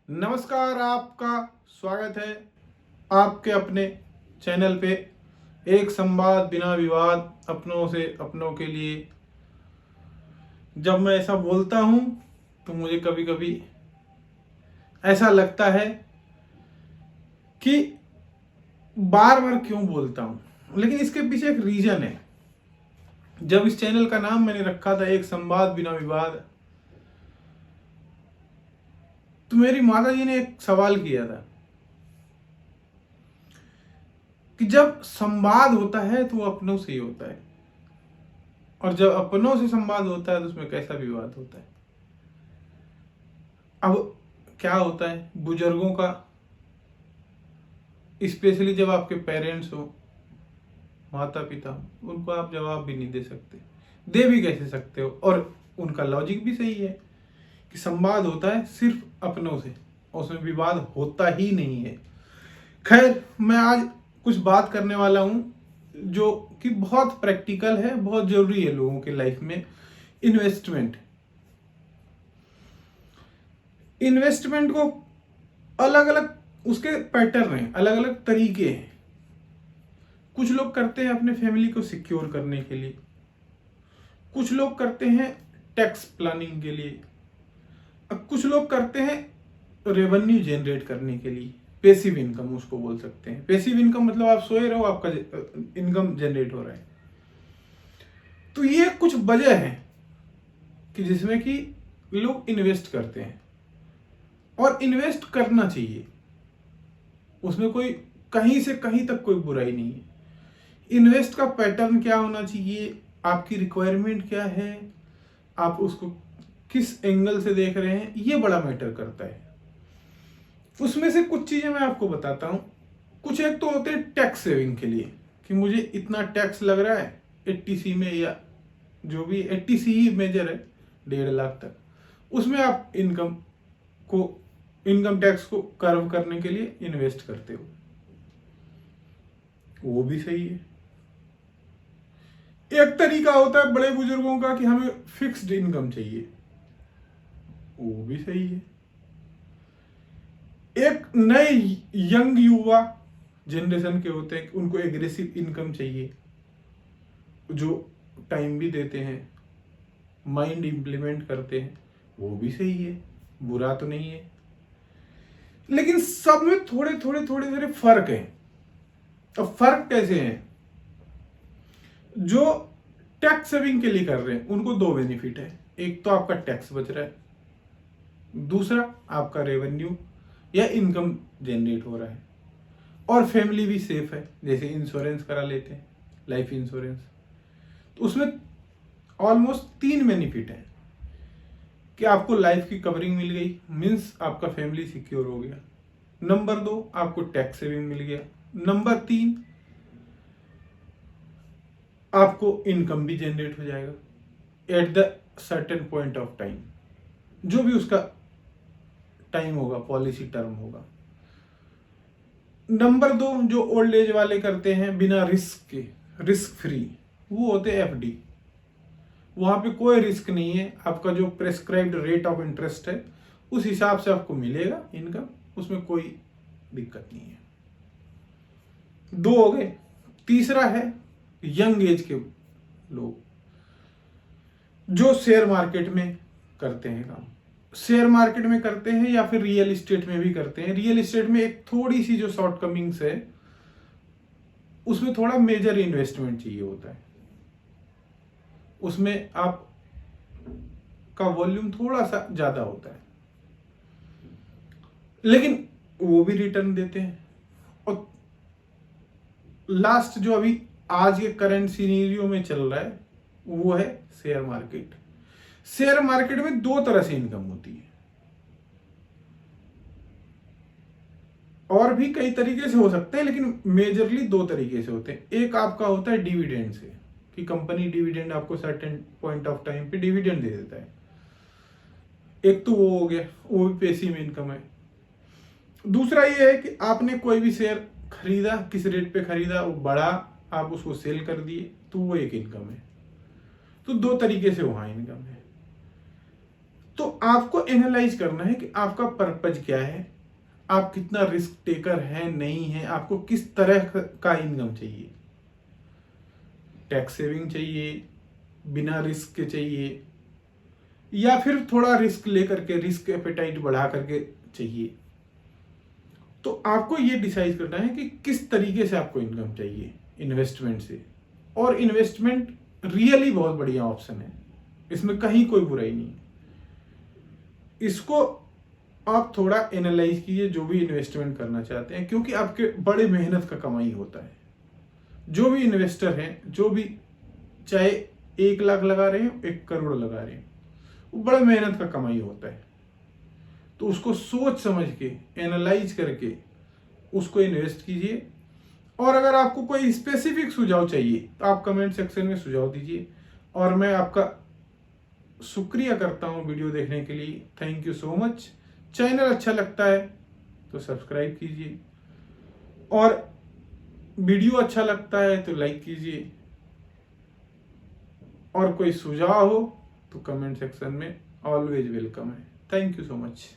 नमस्कार, आपका स्वागत है आपके अपने चैनल पे। एक संवाद बिना विवाद, अपनों से अपनों के लिए। जब मैं ऐसा बोलता हूँ तो मुझे कभी कभी ऐसा लगता है कि बार बार क्यों बोलता हूँ, लेकिन इसके पीछे एक रीजन है। जब इस चैनल का नाम मैंने रखा था एक संवाद बिना विवाद, तो मेरी माता जी ने एक सवाल किया था कि जब संवाद होता है तो वो अपनों से ही होता है, और जब अपनों से संवाद होता है तो उसमें कैसा विवाद होता है। अब क्या होता है, बुजुर्गों का, स्पेशली जब आपके पेरेंट्स हो, माता पिता हो, उनको आप जवाब भी नहीं दे सकते। दे भी कैसे सकते हो? और उनका लॉजिक भी सही है कि संवाद होता है सिर्फ अपनों से, और उसमें विवाद होता ही नहीं है। खैर, मैं आज कुछ बात करने वाला हूँ जो कि बहुत प्रैक्टिकल है, बहुत जरूरी है लोगों के लाइफ में। इन्वेस्टमेंट इन्वेस्टमेंट को अलग अलग उसके पैटर्न हैं, अलग अलग तरीके हैं। कुछ लोग करते हैं अपने फैमिली को सिक्योर करने के लिए, कुछ लोग करते हैं टैक्स प्लानिंग के लिए, अब कुछ लोग करते हैं रेवेन्यू जनरेट करने के लिए। पैसिव इनकम उसको बोल सकते हैं। पैसिव इनकम मतलब आप सोए रहो, आपका इनकम जनरेट हो रहा है। तो ये कुछ वजह है कि जिसमें कि लोग इन्वेस्ट करते हैं, और इन्वेस्ट करना चाहिए। उसमें कोई कहीं से कहीं तक कोई बुराई नहीं है। इन्वेस्ट का पैटर्न क्या होना चाहिए, आपकी रिक्वायरमेंट क्या है, आप उसको किस एंगल से देख रहे हैं, ये बड़ा मैटर करता है। उसमें से कुछ चीजें मैं आपको बताता हूं। कुछ एक तो होते हैं टैक्स सेविंग के लिए, कि मुझे इतना टैक्स लग रहा है 80C में, या जो भी 80C ही मेजर है, 1.5 लाख तक। उसमें आप इनकम टैक्स को कर्व करने के लिए इन्वेस्ट करते हो, वो भी सही है। एक तरीका होता है बड़े बुजुर्गों का कि हमें फिक्स्ड इनकम चाहिए, वो भी सही है। एक नए यंग युवा जनरेशन के होते हैं, उनको एग्रेसिव इनकम चाहिए, जो टाइम भी देते हैं, माइंड इंप्लीमेंट करते हैं, वो भी सही है, बुरा तो नहीं है। लेकिन सब में थोड़े थोड़े थोड़े थोड़े फर्क है। अब फर्क कैसे है? जो टैक्स सेविंग के लिए कर रहे हैं उनको दो बेनिफिट है। एक तो आपका टैक्स बच रहा है, दूसरा आपका रेवेन्यू या इनकम जनरेट हो रहा है, और फैमिली भी सेफ है। जैसे इंश्योरेंस करा लेते हैं, लाइफ इंश्योरेंस, तो उसमें ऑलमोस्ट 3 बेनिफिट है कि आपको लाइफ की कवरिंग मिल गई, मीन्स आपका फैमिली सिक्योर हो गया। नंबर 2, आपको टैक्स सेविंग मिल गया। नंबर 3, आपको इनकम भी जनरेट हो जाएगा at the certain point of time, जो भी उसका टाइम होगा, पॉलिसी टर्म होगा। नंबर 2, जो ओल्ड एज वाले करते हैं बिना रिस्क के, रिस्क फ्री, वो होते हैं FD। वहां पे कोई रिस्क नहीं है, आपका जो प्रेस्क्राइब्ड रेट ऑफ इंटरेस्ट है उस हिसाब से आपको मिलेगा इनकम, उसमें कोई दिक्कत नहीं है। 2 हो गए। तीसरा है यंग एज के लोग जो शेयर मार्केट में करते हैं काम। शेयर मार्केट में करते हैं या फिर रियल एस्टेट में भी करते हैं। रियल एस्टेट में एक थोड़ी सी जो शॉर्ट कमिंग्स है, उसमें थोड़ा मेजर इन्वेस्टमेंट चाहिए होता है। उसमें आप का वॉल्यूम थोड़ा सा ज्यादा होता है, लेकिन वो भी रिटर्न देते हैं। और लास्ट जो अभी आज के करंट सिनेरियो में चल रहा है, वो है शेयर मार्केट। शेयर मार्केट में 2 तरह से इनकम होती है, और भी कई तरीके से हो सकते हैं, लेकिन मेजरली 2 तरीके से होते हैं। एक आपका होता है डिविडेंड से, कि कंपनी डिविडेंड आपको सर्टेन पॉइंट ऑफ टाइम पे डिविडेंड दे देता है। एक तो वो हो गया, वो भी पैसिव इनकम है। दूसरा ये है कि आपने कोई भी शेयर खरीदा, किस रेट पे खरीदा, वो बढ़ा, आप उसको सेल कर दिए, तो वो एक इनकम है। तो 2 तरीके से वहां इनकम है। तो आपको एनालाइज करना है कि आपका पर्पज क्या है, आप कितना रिस्क टेकर है नहीं है, आपको किस तरह का इनकम चाहिए, टैक्स सेविंग चाहिए, बिना रिस्क के चाहिए, या फिर थोड़ा रिस्क लेकर के रिस्क एपेटाइट बढ़ा करके चाहिए। तो आपको ये डिसाइड करना है कि किस तरीके से आपको इनकम चाहिए इन्वेस्टमेंट से। और इन्वेस्टमेंट रियली बहुत बढ़िया ऑप्शन है, इसमें कहीं कोई बुराई नहीं है। इसको आप थोड़ा एनालाइज कीजिए जो भी इन्वेस्टमेंट करना चाहते हैं, क्योंकि आपके बड़े मेहनत का कमाई होता है। जो भी इन्वेस्टर हैं, जो भी चाहे 1 लाख लगा रहे हैं 1 करोड़ लगा रहे हैं, वो बड़ा मेहनत का कमाई होता है। तो उसको सोच समझ के एनालाइज करके उसको इन्वेस्ट कीजिए। और अगर आपको कोई स्पेसिफिक सुझाव चाहिए तो आप कमेंट सेक्शन में सुझाव दीजिए। और मैं आपका शुक्रिया करता हूँ वीडियो देखने के लिए। Thank you so much. Channel अच्छा लगता है तो सब्सक्राइब कीजिए, और वीडियो अच्छा लगता है तो लाइक कीजिए, और कोई सुझाव हो तो कमेंट सेक्शन में ऑलवेज वेलकम है। Thank you so much.